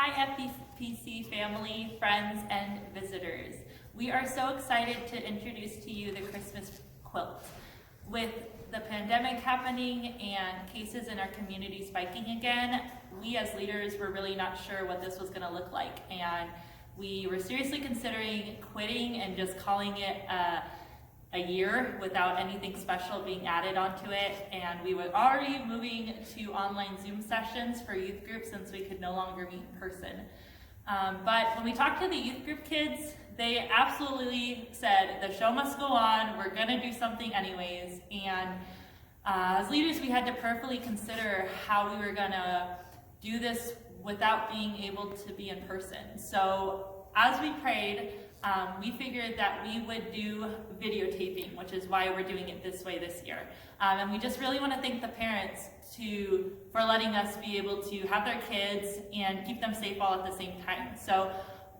Hi FTPC family, friends, and visitors. We are so excited to introduce to you the Christmas Quilt. With the pandemic happening and cases in our community spiking again, we as leaders were really not sure what this was going to look like, and we were seriously considering quitting and just calling it a year without anything special being added onto it, and we were already moving to online Zoom sessions for youth groups since we could no longer meet in person. But when we talked to the youth group kids, they absolutely said the show must go on, we're gonna do something anyways, and as leaders we had to prayerfully consider how we were gonna do this without being able to be in person. So as we prayed, we figured that we would do videotaping, which is why we're doing it this way this year. And we just really want to thank the parents for letting us be able to have their kids and keep them safe all at the same time. So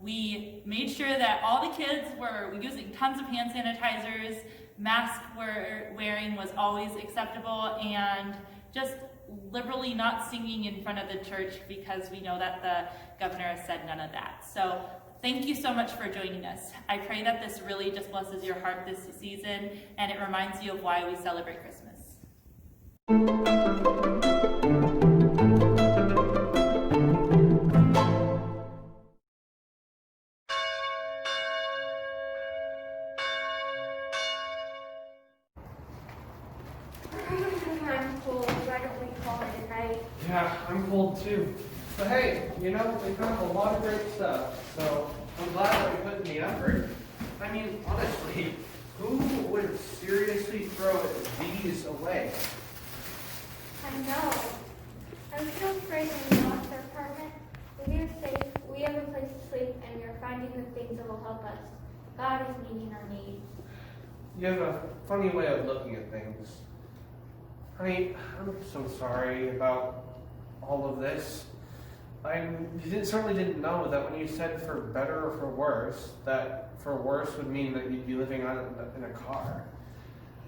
we made sure that all the kids were using tons of hand sanitizers, mask wearing was always acceptable, and just liberally not singing in front of the church because we know that the governor has said none of that. So thank you so much for joining us. I pray that this really just blesses your heart this season and it reminds you of why we celebrate Christmas. I'm cold. Why don't we call it a night? Yeah, I'm cold too. But hey, you know, we found a lot of great stuff, so I'm glad that we put in the effort. I mean, honestly, who would seriously throw these away? I know. I'm so afraid when we lost our apartment. We are safe, we have a place to sleep, and we are finding the things that will help us. God is meeting our needs. You have a funny way of looking at things. I'm so sorry about all of this. Certainly didn't know that when you said for better or for worse, that for worse would mean that you'd be living in a car.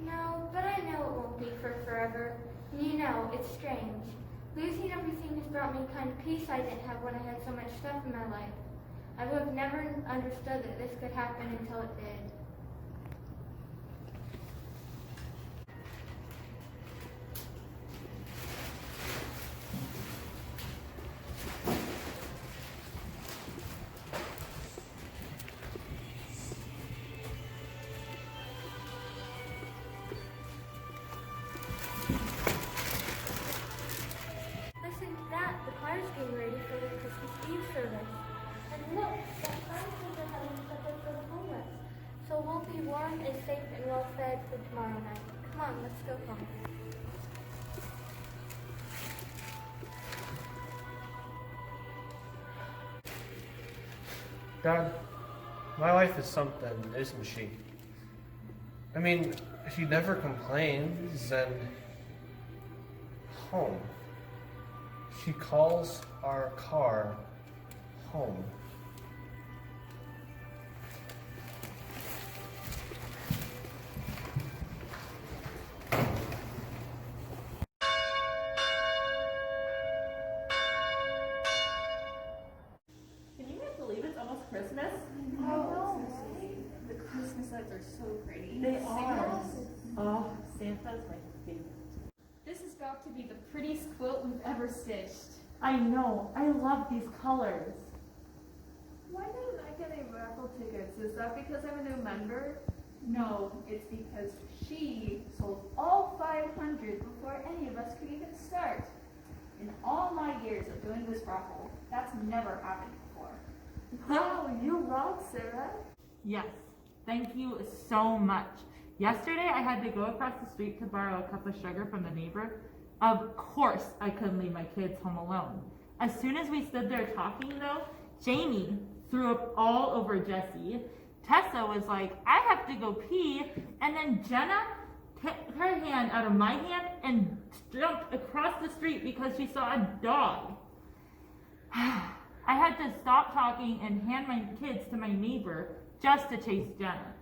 No, but I know it won't be for forever. And you know, it's strange. Losing everything has brought me a kind of peace I didn't have when I had so much stuff in my life. I would have never understood that this could happen until it did. Getting ready for the Christmas Eve service. And look, the Christmas are having supper for the homeless. So we'll be warm and safe and well fed for tomorrow night. Come on, let's go home. Dad, my wife is something, isn't she? I mean, she never complains, and home. She calls our car home. Can you guys believe it's almost Christmas? I know, right? The Christmas lights are so pretty. They are. Oh, Santa's my favorite. This has got to be the prettiest quilt we've ever stitched. I know, I love these colors. Why didn't I get any raffle tickets? Is that because I'm a new member? No, it's because she sold all 500 before any of us could even start. In all my years of doing this raffle, that's never happened before. Wow, you rock, Sarah. Yes, thank you so much. Yesterday I had to go across the street to borrow a cup of sugar from the neighbor. Of course I couldn't leave my kids home alone. As soon as we stood there talking though, Jamie threw up all over Jessie. Tessa was like, I have to go pee, and then Jenna took her hand out of my hand and jumped across the street because she saw a dog. I had to stop talking and hand my kids to my neighbor just to chase Jenna.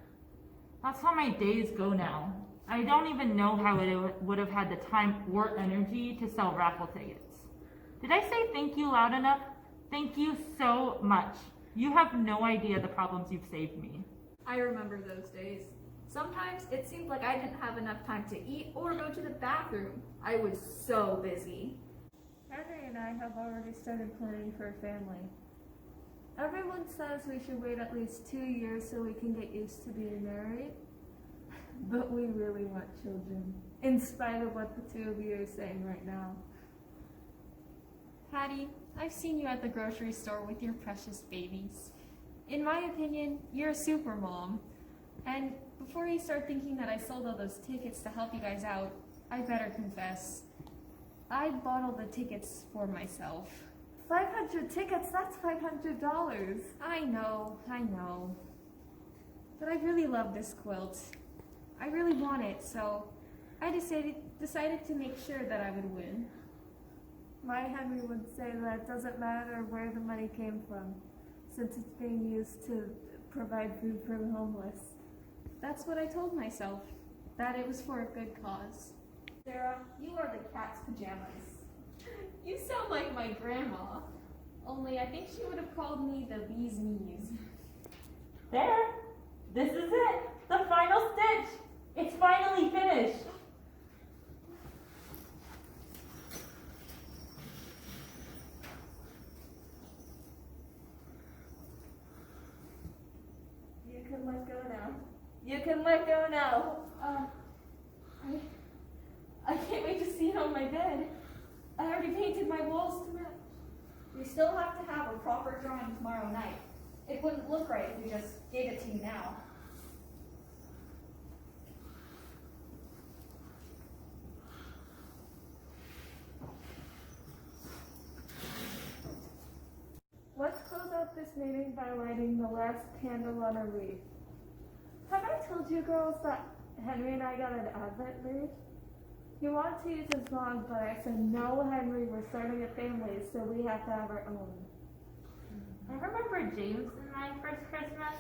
That's how my days go now. I don't even know how it would have had the time or energy to sell raffle tickets. Did I say thank you loud enough? Thank you so much. You have no idea the problems you've saved me. I remember those days. Sometimes it seemed like I didn't have enough time to eat or go to the bathroom. I was so busy. Henry and I have already started planning for a family. Everyone says we should wait at least 2 years so we can get used to being married. But we really want children, in spite of what the two of you are saying right now. Patty, I've seen you at the grocery store with your precious babies. In my opinion, you're a super mom. And before you start thinking that I sold all those tickets to help you guys out, I better confess, I bought all the tickets for myself. 500 tickets, that's $500. I know. But I really love this quilt. I really want it, so I decided to make sure that I would win. My Henry would say that it doesn't matter where the money came from, since it's being used to provide food for the homeless. That's what I told myself, that it was for a good cause. Sarah, you are the cat's pajamas. You sound like my grandma, only I think she would have called me the bee's knees. There! This is it! The final stitch! It's finally finished! You can let go now. You can let go now. I can't wait to see it on my bed. I already painted my walls to match. We still have to have a proper drawing tomorrow night. It wouldn't look right if we just gave it to you now. Let's close out this meeting by lighting the last candle on a wreath. Have I told you girls that Henry and I got an Advent wreath? He wanted to use his mom, but I said, no, Henry, we're starting a family, so we have to have our own. I remember James and my first Christmas.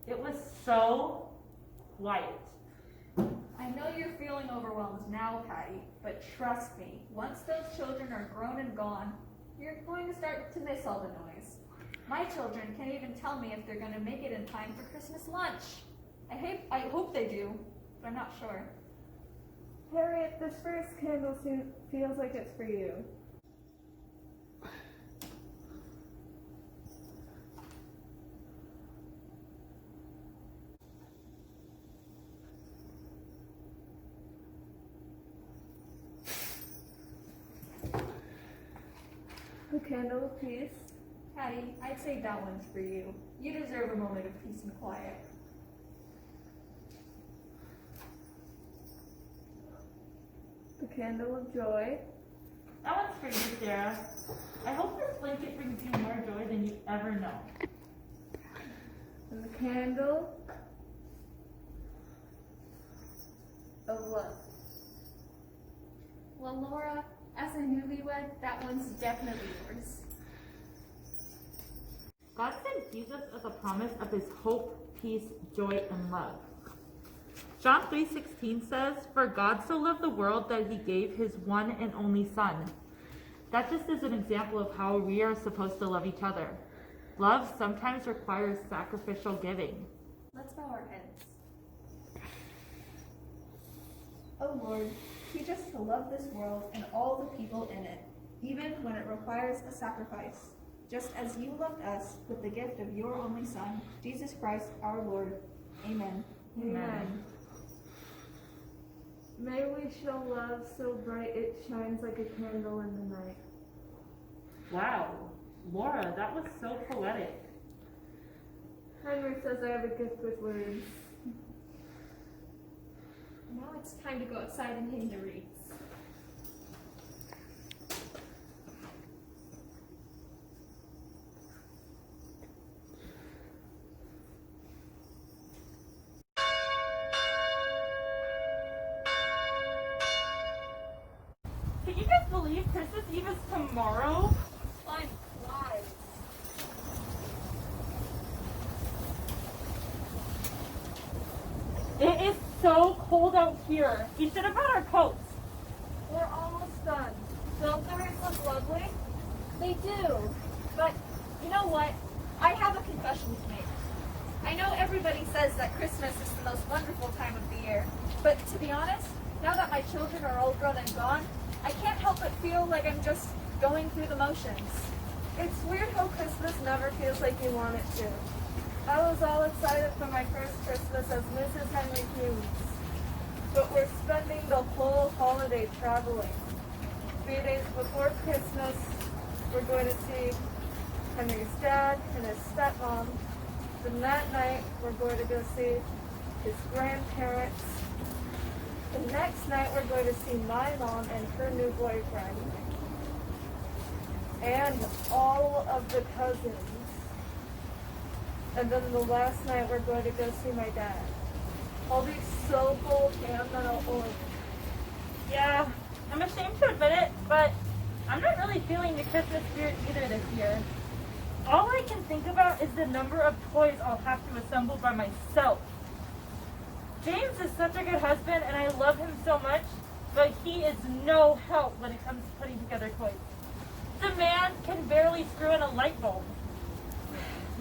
It was so quiet. I know you're feeling overwhelmed now, Patty, but trust me, once those children are grown and gone, you're going to start to miss all the noise. My children can't even tell me if they're going to make it in time for Christmas lunch. I hope they do, but I'm not sure. Harriet, this first candle feels like it's for you. The candle of peace. Patty, I'd say that one's for you. You deserve a moment of peace and quiet. The candle of joy. That one's for you, Sarah. I hope this blanket brings you more joy than you ever know. And the candle of love. Well, Laura, as a newlywed, that one's definitely yours. God sent Jesus as a promise of his hope, peace, joy, and love. John 3:16 says, "For God so loved the world that he gave his one and only Son." That just is an example of how we are supposed to love each other. Love sometimes requires sacrificial giving. Let's bow our heads. Oh Lord, teach us to love this world and all the people in it, even when it requires a sacrifice, just as you loved us with the gift of your only Son, Jesus Christ our Lord. Amen. Amen. May we show love so bright it shines like a candle in the night. Wow, Laura, that was so poetic. Henry says I have a gift with words. Now it's time to go outside and hang the wreaths. Can you guys believe Christmas Eve is tomorrow? Time flies. It is so cold out here. We should have brought our coats. We're almost done. Don't the wreath look lovely? They do. But you know what? I have a confession to make. I know everybody says that Christmas is the most wonderful time of the year, but to be honest, now that my children are all grown and gone, I can't help but feel like I'm just going through the motions. It's weird how Christmas never feels like you want it to. I was all excited for my first Christmas as Mrs. Henry Hughes. But we're spending the whole holiday traveling. 3 days before Christmas, we're going to see Henry's dad and his stepmom. Then that night, we're going to go see his grandparents. The next night, we're going to see my mom and her new boyfriend. And all of the cousins. And then the last night, we're going to go see my dad. I'll be so full and then I'll Yeah, I'm ashamed to admit it, but I'm not really feeling the Christmas spirit either this year. All I can think about is the number of toys I'll have to assemble by myself. James is such a good husband and I love him so much, but he is no help when it comes to putting together toys. The man can barely screw in a light bulb.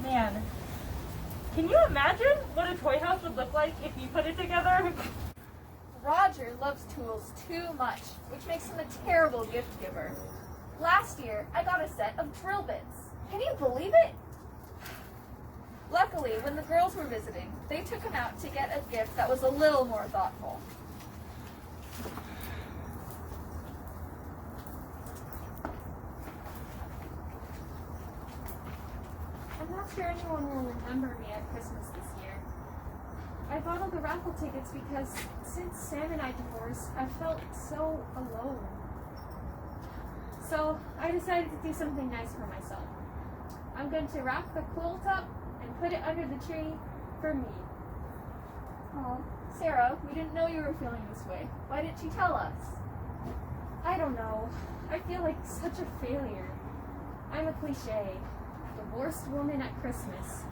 Man, can you imagine what a toy house would look like if you put it together? Roger loves tools too much, which makes him a terrible gift giver. Last year, I got a set of drill bits. Can you believe it? Luckily, when the girls were visiting, they took him out to get a gift that was a little more thoughtful. I'm not sure anyone will remember me at Christmas this year. I bought all the raffle tickets because since Sam and I divorced, I felt so alone. So I decided to do something nice for myself. I'm going to wrap the quilt up and put it under the tree for me. Oh, Sarah, we didn't know you were feeling this way. Why didn't you tell us? I don't know. I feel like such a failure. I'm a cliche. Divorced woman at Christmas.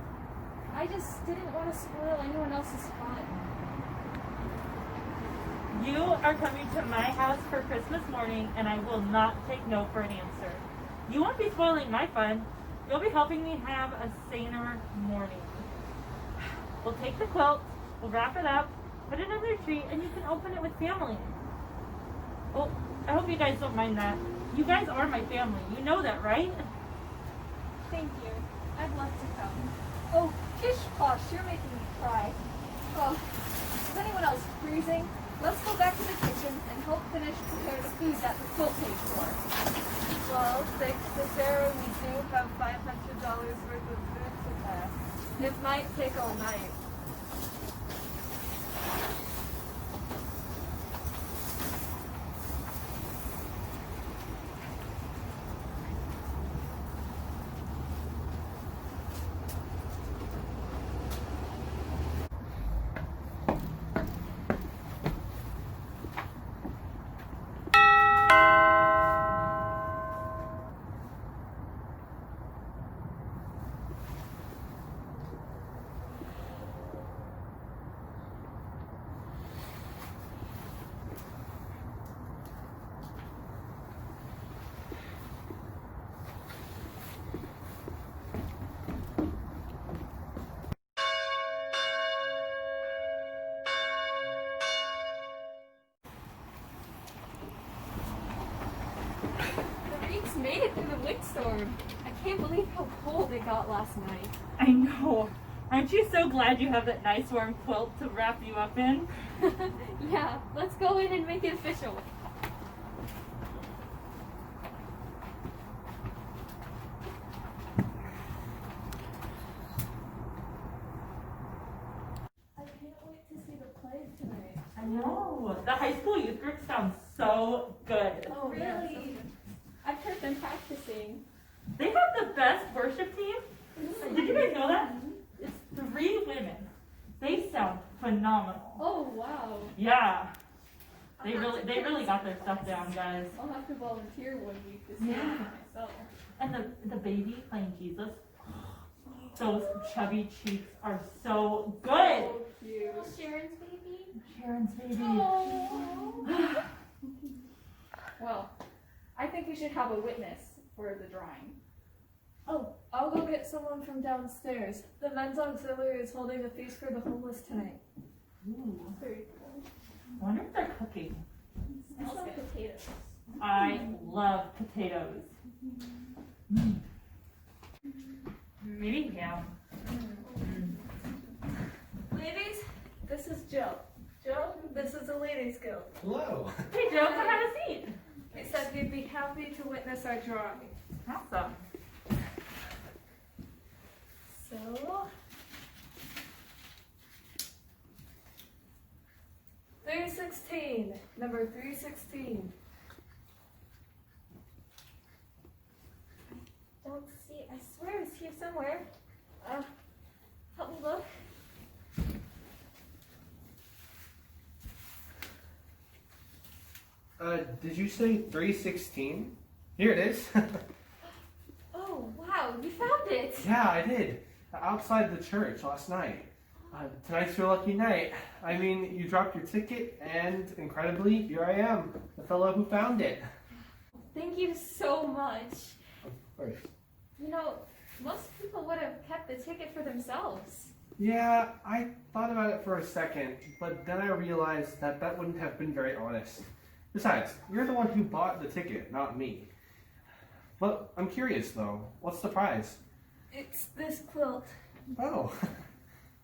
I just didn't want to spoil anyone else's fun. You are coming to my house for Christmas morning and I will not take no for an answer. You won't be spoiling my fun. You'll be helping me have a saner morning. We'll take the quilt, we'll wrap it up, put it under the tree, and you can open it with family. Well, I hope you guys don't mind that. You guys are my family. You know that, right? Thank you. I'd love to come. Oh, pish posh, you're making me cry. Oh, is anyone else freezing? Let's go back to the kitchen and help finish prepare the food that the quilt paid for. Well, thanks to Sarah, we do have $500 worth of food to pack. It might take all night. The Reeds made it through the windstorm. I can't believe how cold it got last night. I know. Aren't you so glad you have that nice warm quilt to wrap you up in? Yeah, let's go in and make it official. I can't wait to see the play tonight. I know. The high school youth group sounds so good. Oh, Really? I've heard them practicing. They have the best worship team. Did you guys know that? It's 3 women. They sound phenomenal. Oh, wow. Yeah. They really got their stuff down, guys. I'll have to volunteer one week to see it Yeah. for myself. And the baby playing Jesus, those chubby cheeks are so good. So cute. Sharon's baby. Sharon's baby. Oh. Well, I think we should have a witness for the drawing. Oh, I'll go get someone from downstairs. The men's auxiliary is holding a feast for the homeless tonight. Ooh, Very cool. I wonder if they're cooking. Smells good. Potatoes. I love potatoes. Maybe ham. Ladies, this is Jill. Jill, this is the Ladies Guild. Hello. Hey Joe, come have a seat. He said he'd be happy to witness our drawing. Awesome. So, 316, number 316. Don't see, I swear it's here somewhere. Help me look. Did you say 316? Here it is. Oh, wow, you found it. Yeah, I did. Outside the church last night. Tonight's your lucky night. I mean, you dropped your ticket, and incredibly, here I am, the fellow who found it. Thank you so much. Of course. You know, most people would have kept the ticket for themselves. Yeah, I thought about it for a second, but then I realized that that wouldn't have been very honest. Besides, you're the one who bought the ticket, not me. But I'm curious, though. What's the prize? It's this quilt. Oh.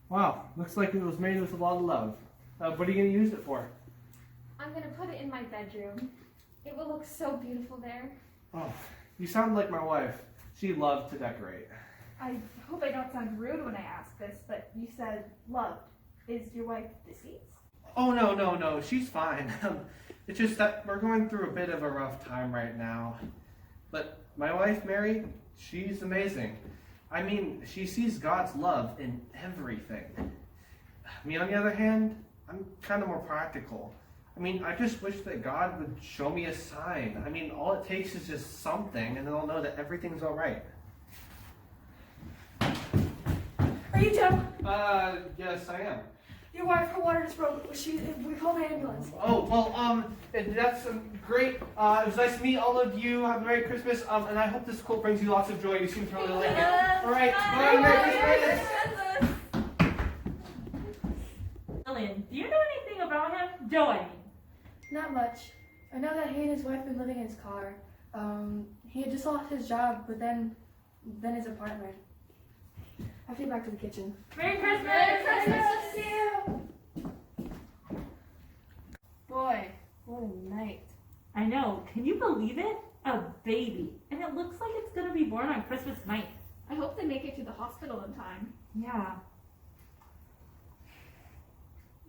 Wow, looks like it was made with a lot of love. What are you going to use it for? I'm gonna put it in my bedroom. It will look so beautiful there. Oh, you sound like my wife. She loved to decorate. I hope I don't sound rude when I ask this, but you said loved. Is your wife deceased? Oh, no, she's fine. It's just that we're going through a bit of a rough time right now. But my wife, Mary, she's amazing. I mean, she sees God's love in everything. Me, on the other hand, I'm kind of more practical. I mean, I just wish that God would show me a sign. I mean, all it takes is just something, and then I'll know that everything's all right. Are you Joe? Yes, I am. Your wife, her water just broke. We called an ambulance. Oh, well, that's great. It was nice to meet all of you. Have a Merry Christmas, and I hope this quote brings you lots of joy. You seem to really like it. All right, bye, Merry Christmas. Lillian, do you know anything about him? Joe, I mean. Not much. I know that he and his wife been living in his car. He had just lost his job, but then his apartment. I have to get back to the kitchen. Merry Christmas! Merry Christmas to you! Boy, what a night. I know, can you believe it? A baby. And it looks like it's gonna be born on Christmas night. I hope they make it to the hospital in time. Yeah.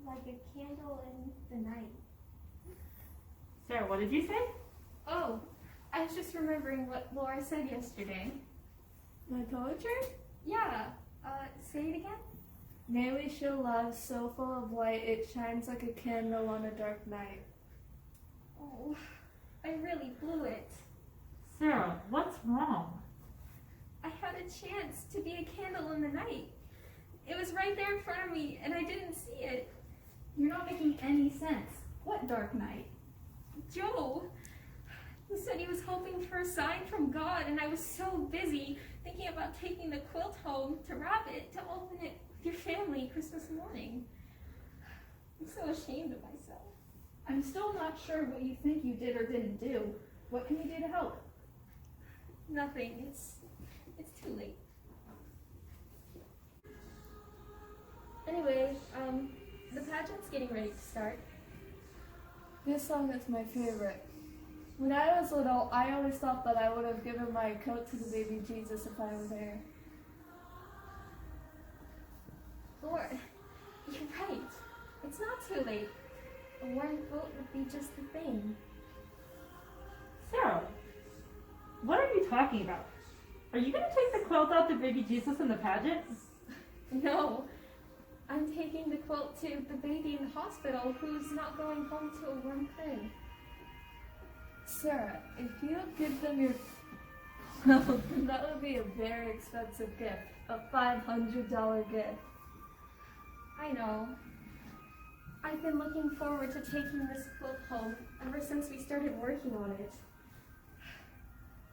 Like a candle in the night. Sarah, what did you say? Oh, I was just remembering what Laura said yesterday. My poetry? Yeah, say it again? Merely she'll love, so full of light, it shines like a candle on a dark night. Oh, I really blew it. Sarah, what's wrong? I had a chance to be a candle in the night. It was right there in front of me, and I didn't see it. You're not making any sense. What dark night? Joe, he said he was hoping for a sign from God, and I was so busy thinking about taking the quilt home to wrap it, to open it with your family Christmas morning. I'm so ashamed of myself. I'm still not sure what you think you did or didn't do. What can we do to help? Nothing. It's too late. Anyway, the pageant's getting ready to start. This song is my favorite. When I was little, I always thought that I would have given my coat to the baby Jesus if I were there. Lord, you're right. It's not too late. A warm coat would be just the thing. Sarah, what are you talking about? Are you gonna take the quilt out to baby Jesus in the pageant? No, I'm taking the quilt to the baby in the hospital who's not going home to a warm crib. Sarah, if you give them your... Well, that would be a very expensive gift. A $500 gift. I know. I've been looking forward to taking this quilt home ever since we started working on it.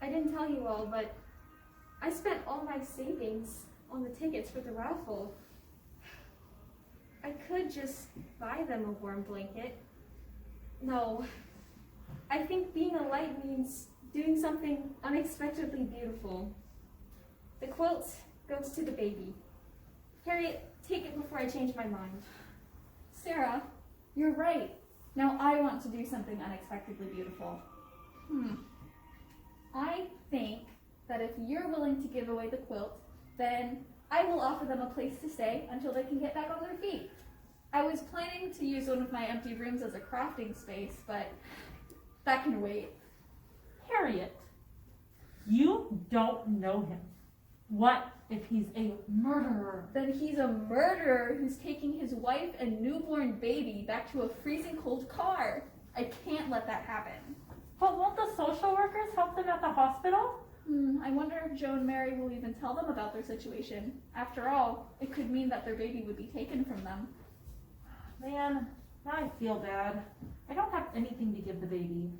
I didn't tell you all, but I spent all my savings on the tickets for the raffle. I could just buy them a warm blanket. No, I think being a light means doing something unexpectedly beautiful. The quilt goes to the baby. Harriet, take it before I change my mind. Sarah, you're right. Now I want to do something unexpectedly beautiful. I think that if you're willing to give away the quilt, then I will offer them a place to stay until they can get back on their feet. I was planning to use one of my empty rooms as a crafting space, but that can wait. Harriet, you don't know him. What if he's a murderer? Then he's a murderer who's taking his wife and newborn baby back to a freezing cold car. I can't let that happen. But won't the social workers help them at the hospital? I wonder if Joe and Mary will even tell them about their situation. After all, it could mean that their baby would be taken from them. Man, now I feel bad. I don't have anything to give the baby.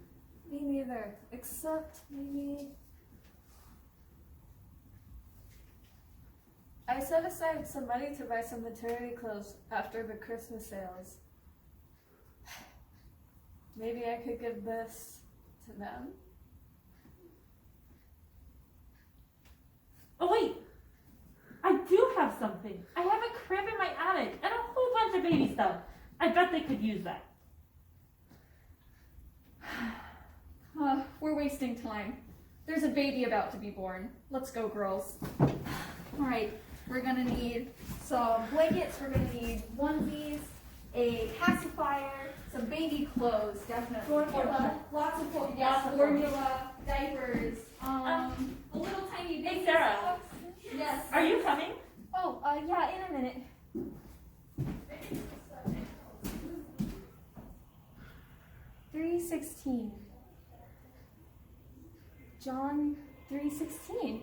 Me neither, except maybe... I set aside some money to buy some maternity clothes after the Christmas sales. Maybe I could give this to them. Oh wait! I do have something. I have a crib in my attic and a whole bunch of baby stuff. I bet they could use that. We're wasting time. There's a baby about to be born. Let's go, girls. All right, we're gonna need some blankets, we're gonna need onesies, a pacifier, some baby clothes, definitely. Formula, lots of formula, diapers, a little tiny baby. Hey, Sarah. socks. Yes. Are you coming? Oh, yeah, in a minute. $3.16. John 3:16.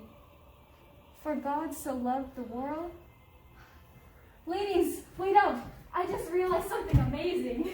For God so loved the world. Ladies, wait up. I just realized something amazing.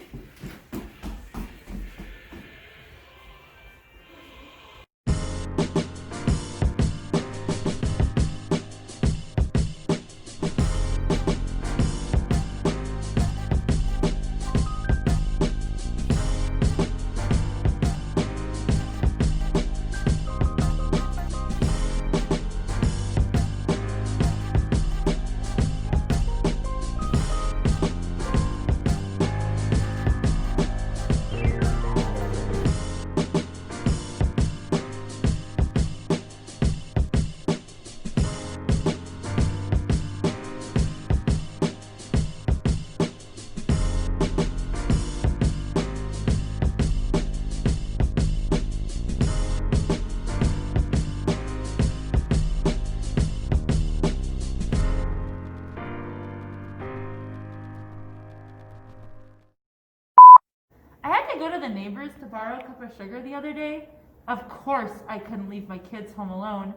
Go to the neighbors to borrow a cup of sugar the other day. Of course I couldn't leave my kids home alone.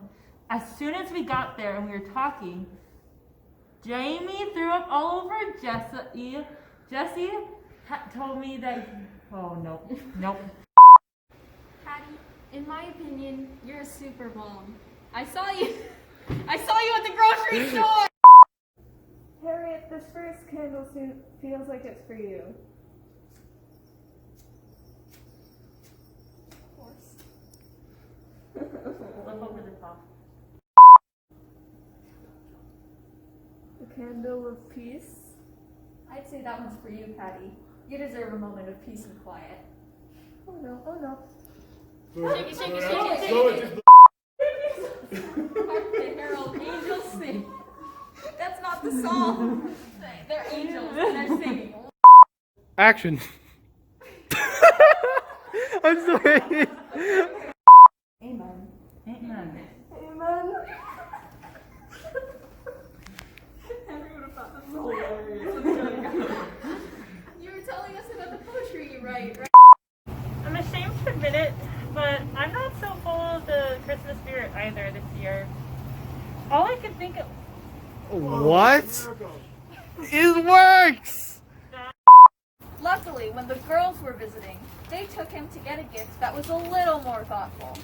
As soon as we got there and we were talking, Jamie threw up all over Jessie. Jessie told me that, oh nope. Patty, in my opinion, you're a super mom. I saw you at the grocery store! Harriet, this first candle feels like it's for you. Flip over the top. A candle of peace. I'd say that one's for you, Patty. You deserve a moment of peace and quiet. Oh no. Shake it, shake it, shake it, shake it. Okay, Harold, angels sing. That's not the song. They're angels and they're singing. Action. I'm sorry. Amen. Amen. Amen. Never would have thought this was hilarious. You were telling us about the poetry you write, right? I'm ashamed to admit it, but I'm not so full of the Christmas spirit either this year. All I can think of... What? It works! Luckily, when the girls were visiting, they took him to get a gift that was a little more thoughtful.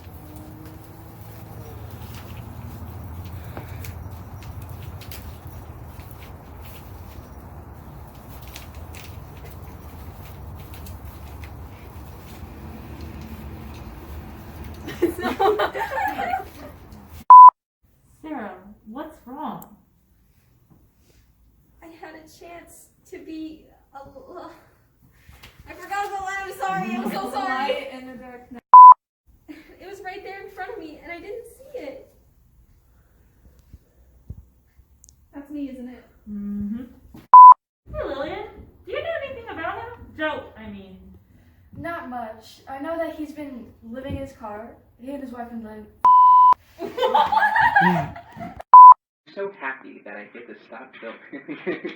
Sarah, what's wrong? I had a chance to be I forgot the line. I'm sorry. I'm so sorry. Light in the darkness. It was right there in front of me, and I didn't see it. That's me, isn't it? Mm-hmm. Hey, Lillian, do you know anything about him? Joe, I mean. Not much. I know that he's been living in his car. He and his wife have been So happy that I get to stop filming.